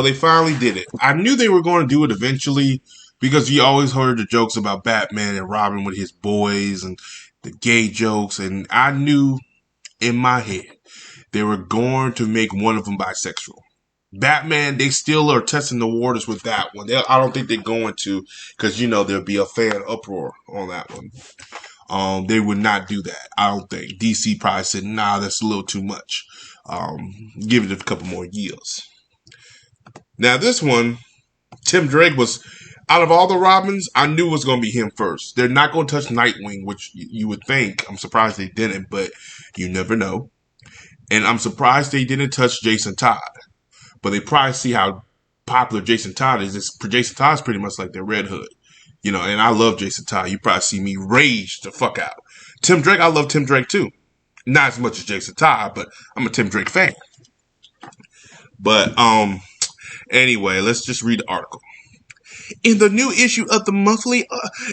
They finally did it. I knew they were going to do it eventually because you always heard the jokes about Batman and Robin with his boys and the gay jokes, and I knew in my head they were going to make one of them bisexual. Batman, they still are testing the waters with that one. I don't think they're going to, because there'll be a fan uproar on that one. They would not do that. I don't think. DC probably said, nah, that's a little too much. Give it a couple more years. Now this one, Tim Drake was, out of all the Robins, I knew it was going to be him first. They're not going to touch Nightwing, which you would think. I'm surprised they didn't, but you never know. And I'm surprised they didn't touch Jason Todd. But they probably see how popular Jason Todd is. Jason Todd's pretty much like their Red Hood. And I love Jason Todd. You probably see me rage the fuck out. Tim Drake, I love Tim Drake too. Not as much as Jason Todd, but I'm a Tim Drake fan. But anyway, let's just read the article. In the new issue of the monthly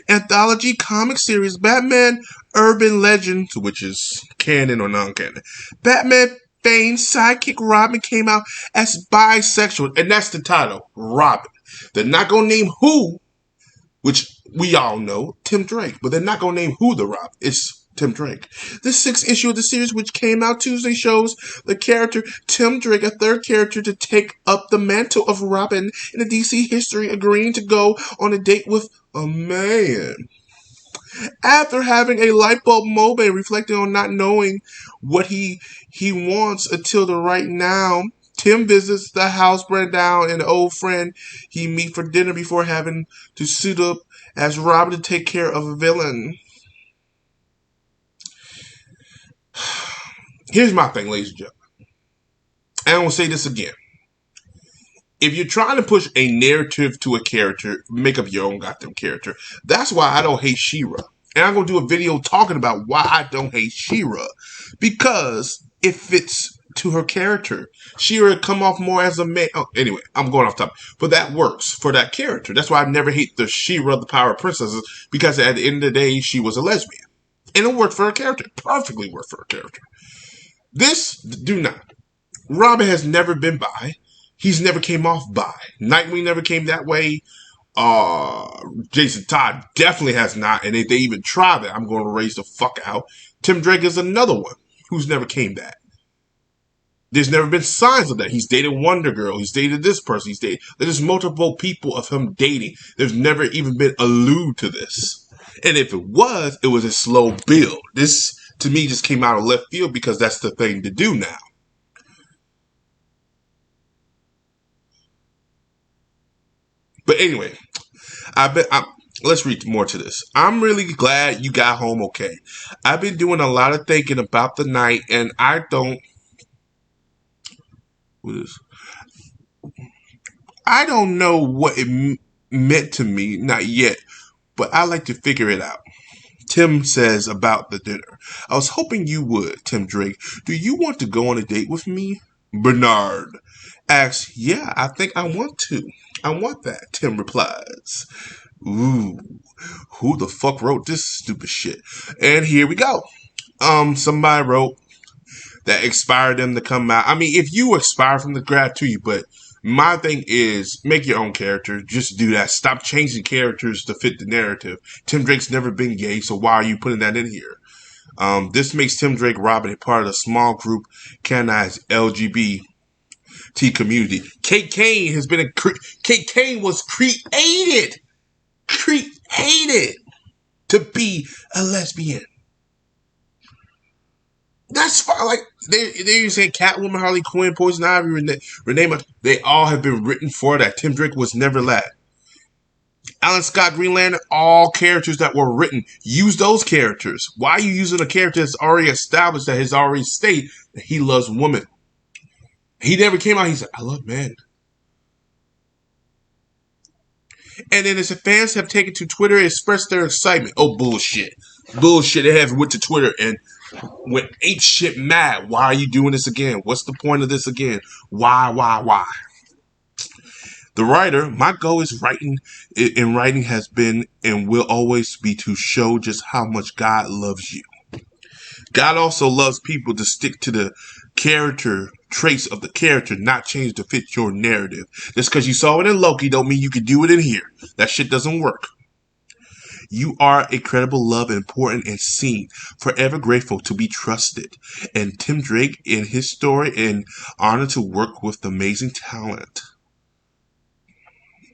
anthology comic series Batman Urban Legends, which is canon or non-canon, Batman Bane's sidekick Robin came out as bisexual, and that's the title, Robin. They're not going to name who, which we all know, Tim Drake, but they're not going to name who the Robin. It's Tim Drake. The 6th issue of the series, which came out Tuesday, shows the character Tim Drake, a third character to take up the mantle of Robin in the DC history, agreeing to go on a date with a man. After having a light bulb moment, reflecting on not knowing what he wants until the right now, Tim visits the house burned down and an old friend he meet for dinner before having to suit up as Robin to take care of a villain. Here's my thing, ladies and gentlemen. And I will say this again. If you're trying to push a narrative to a character, make up your own goddamn character. That's why I don't hate She-Ra. And I'm going to do a video talking about why I don't hate She-Ra. Because it fits to her character. She-Ra come off more as a man. Oh, anyway, I'm going off topic. But that works for that character. That's why I never hate the She-Ra, the Power Princesses. Because at the end of the day, she was a lesbian. And it worked for her character. Perfectly worked for her character. This, do not. Robin has never been bi. He's never came off bi. Nightwing never came that way. Jason Todd definitely has not. And if they even try that, I'm going to raise the fuck out. Tim Drake is another one who's never came that. There's never been signs of that. He's dated Wonder Girl. He's dated this person. There's multiple people of him dating. There's never even been allude to this. And if it was a slow build. This, to me, just came out of left field because that's the thing to do now. But anyway, let's read more to this. I'm really glad you got home okay. I've been doing a lot of thinking about the night, and I don't know what it meant to me, not yet, but I like to figure it out. Tim says about the dinner. I was hoping you would, Tim Drake. Do you want to go on a date with me? Bernard asks, yeah, I think I want to. I want that, Tim replies. Ooh, who the fuck wrote this stupid shit? And here we go. Somebody wrote that inspired them to come out. I mean, if you expire from the grad to you, but my thing is, make your own character. Just do that. Stop changing characters to fit the narrative. Tim Drake's never been gay, so why are you putting that in here? This makes Tim Drake Robin a part of a small group canonized LGBT community. Kate Kane was created to be a lesbian. That's fine. Like they saying Catwoman, Harley Quinn, Poison Ivy, Renee, they all have been written for that. Tim Drake was never that. Alan Scott, Green Lantern, all characters that were written. Use those characters. Why are you using a character that's already established, that has already stated that he loves women? He never came out. He said, I love men. And then as the fans have taken to Twitter and expressed their excitement. Oh, bullshit. Bullshit. They have went to Twitter and went ape shit mad. Why are you doing this again? What's the point of this again? Why? The writer, my goal is writing has been and will always be to show just how much God loves you. God also loves people to stick to the character traits of the character, not change to fit your narrative. Just because you saw it in Loki don't mean you can do it in here. That shit doesn't work. You are incredible, loved, important, and seen. Forever grateful to be trusted. And Tim Drake in his story, and honored to work with amazing talent.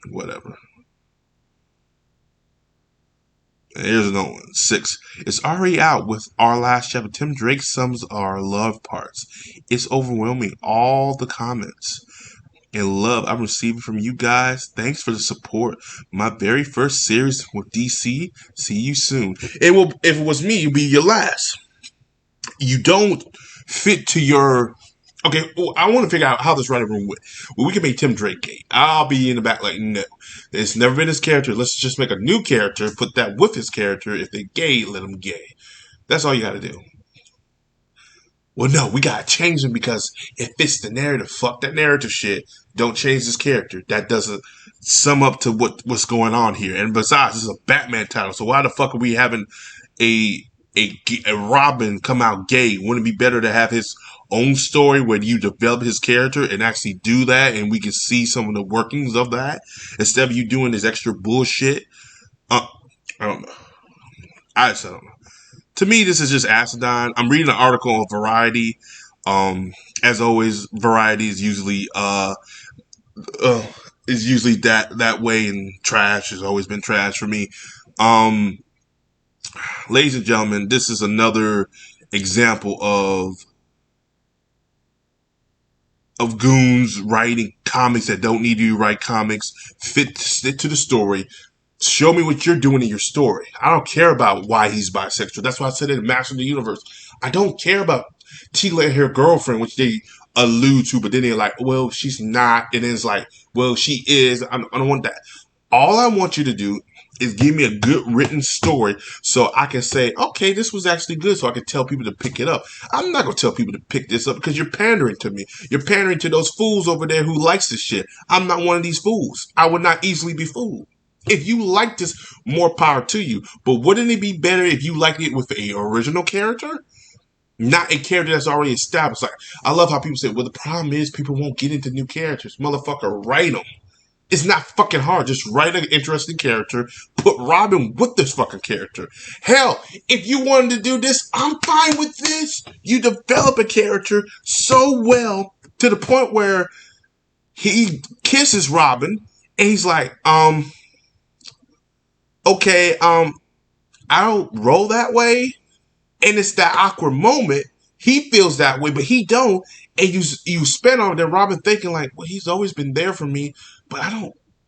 Whatever. Here's another one. 6. It's already out with our last chapter. Tim Drake sums our love parts. It's overwhelming. All the comments and love I'm receiving from you guys. Thanks for the support. My very first series with DC. See you soon. It will. If it was me, it'd be your last. You don't fit to your. Okay, well, I want to figure out how this writer room went. Well, we can make Tim Drake gay. I'll be in the back like, no. It's never been his character. Let's just make a new character, put that with his character. If they're gay, let them gay. That's all you got to do. Well, no, we got to change him because it fits the narrative. Fuck that narrative shit. Don't change this character. That doesn't sum up to what's going on here. And besides, this is a Batman title. So why the fuck are we having a Robin come out gay? Wouldn't it be better to have his own story where you develop his character and actually do that, and we can see some of the workings of that instead of you doing this extra bullshit? I don't know. I just don't know. To me, this is just acidine. I'm reading an article on Variety. As always, Variety is usually that way, and trash has always been trash for me. Ladies and gentlemen, this is another example of goons writing comics that don't need you to write comics. Stick to the story. Show me what you're doing in your story. I don't care about why he's bisexual. That's why I said in Master of the Universe. I don't care about Tila and her girlfriend, which they allude to, but then they're like, well, she's not. And then it's like, well, she is. I don't want that. All I want you to do is give me a good written story so I can say, okay, this was actually good, so I can tell people to pick it up. I'm not going to tell people to pick this up because you're pandering to me. You're pandering to those fools over there who likes this shit. I'm not one of these fools. I would not easily be fooled. If you like this, more power to you. But wouldn't it be better if you liked it with an original character? Not a character that's already established. Like, I love how people say, well, the problem is people won't get into new characters. Motherfucker, write them. It's not fucking hard. Just write an interesting character. Put Robin with this fucking character. Hell, if you wanted to do this, I'm fine with this. You develop a character so well to the point where he kisses Robin and he's like, okay, I don't roll that way. And it's that awkward moment. He feels that way, but he don't. And you spend on it, and Robin thinking like, well, he's always been there for me, but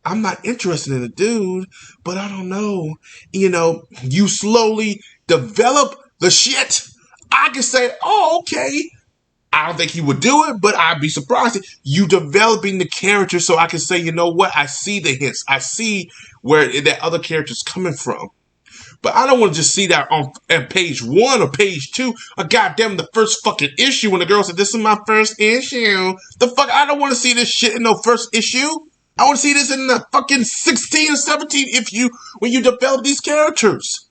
I'm not interested in the dude, but I don't know. You know, you slowly develop the shit. I can say, oh, okay. I don't think he would do it, but I'd be surprised if you developing the character so I can say, you know what? I see the hints. I see where that other character's coming from. But I don't want to just see that on page 1 or page 2 or goddamn the first fucking issue when the girl said, this is my first issue. The fuck, I don't want to see this shit in no first issue. I want to see this in the fucking 16 or 17 when you develop these characters.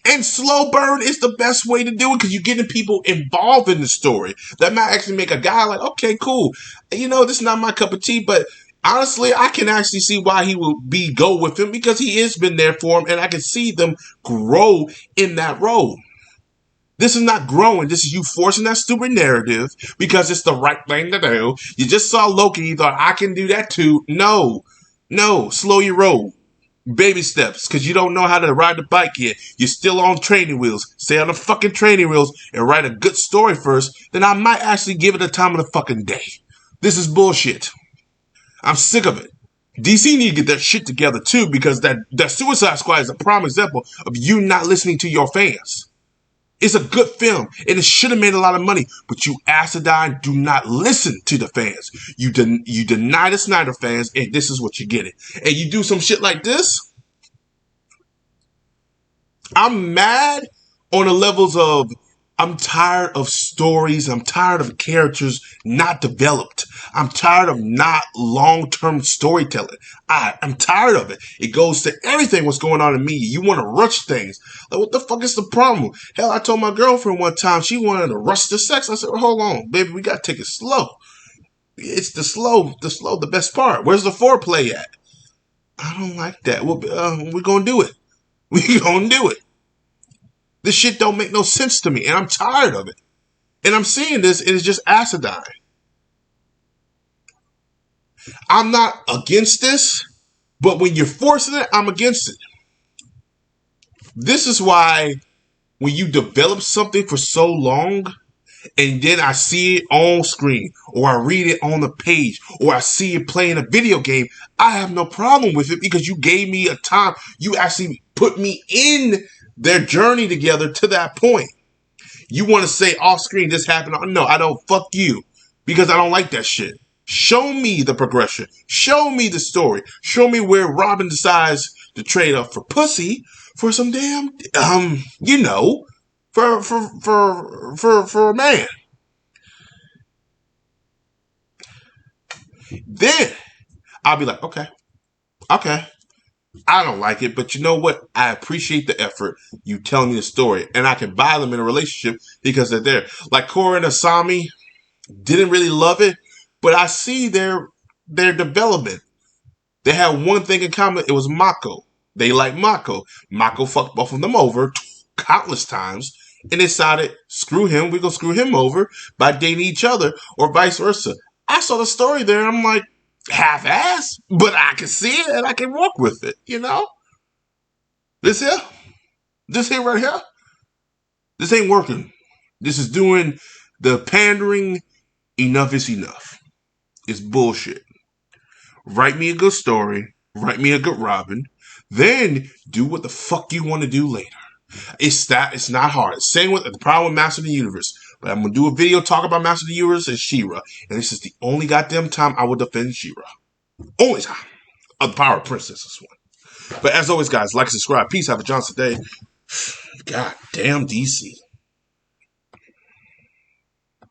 And slow burn is the best way to do it because you're getting people involved in the story. That might actually make a guy like, okay, cool. You know, this is not my cup of tea, but honestly, I can actually see why he will go with him because he has been there for him, and I can see them grow in that role. This is not growing. This is you forcing that stupid narrative because it's the right thing to do. You just saw Loki. You thought, I can do that too. No. Slow your roll. Baby steps, because you don't know how to ride the bike yet. You're still on training wheels. Stay on the fucking training wheels and write a good story first. Then I might actually give it a time of the fucking day. This is bullshit. I'm sick of it. DC need to get their shit together too, because that Suicide Squad is a prime example of you not listening to your fans. It's a good film, and it should have made a lot of money, but you acidine do not listen to the fans. You deny the Snyder fans, and this is what you're getting. And you do some shit like this, I'm mad on the levels of I'm tired of stories. I'm tired of characters not developed. I'm tired of not long-term storytelling. I'm tired of it. It goes to everything what's going on in media. You want to rush things. Like, what the fuck is the problem? Hell, I told my girlfriend one time she wanted to rush the sex. I said, well, hold on, baby, we got to take it slow. It's the best part. Where's the foreplay at? I don't like that. We're going to do it. We're going to do it. This shit don't make no sense to me, and I'm tired of it. And I'm seeing this, and it's just acidine. I'm not against this, but when you're forcing it, I'm against it. This is why when you develop something for so long, and then I see it on screen, or I read it on the page, or I see it playing a video game, I have no problem with it because you gave me a time. You actually put me in their journey together to that point. You want to say off screen this happened? No, I don't. Fuck you, because I don't like that shit. Show me the progression. Show me the story. Show me where Robin decides to trade up for pussy for some damn for a man. Then I'll be like, okay. I don't like it, but you know what? I appreciate the effort. You telling me the story, and I can buy them in a relationship because they're there. Like Korra and Asami didn't really love it, but I see their development. They had one thing in common. It was Mako. They like Mako. Mako fucked both of them over countless times and decided, screw him. We're going to screw him over by dating each other or vice versa. I saw the story there. I'm like, half-ass, but I can see it and I can work with it, you know? This here right here, this ain't working. This is doing the pandering. Enough is enough. It's bullshit. Write me a good story. Write me a good Robin. Then do what the fuck you want to do later. It's not hard. Same with the problem with Master of the Universe. But I'm gonna do a video talk about Master of the Universe and She-Ra. And this is the only goddamn time I will defend She-Ra. Only time. The Power of Princess one. But as always, guys, like and subscribe. Peace. Have a Johnson day. God damn DC.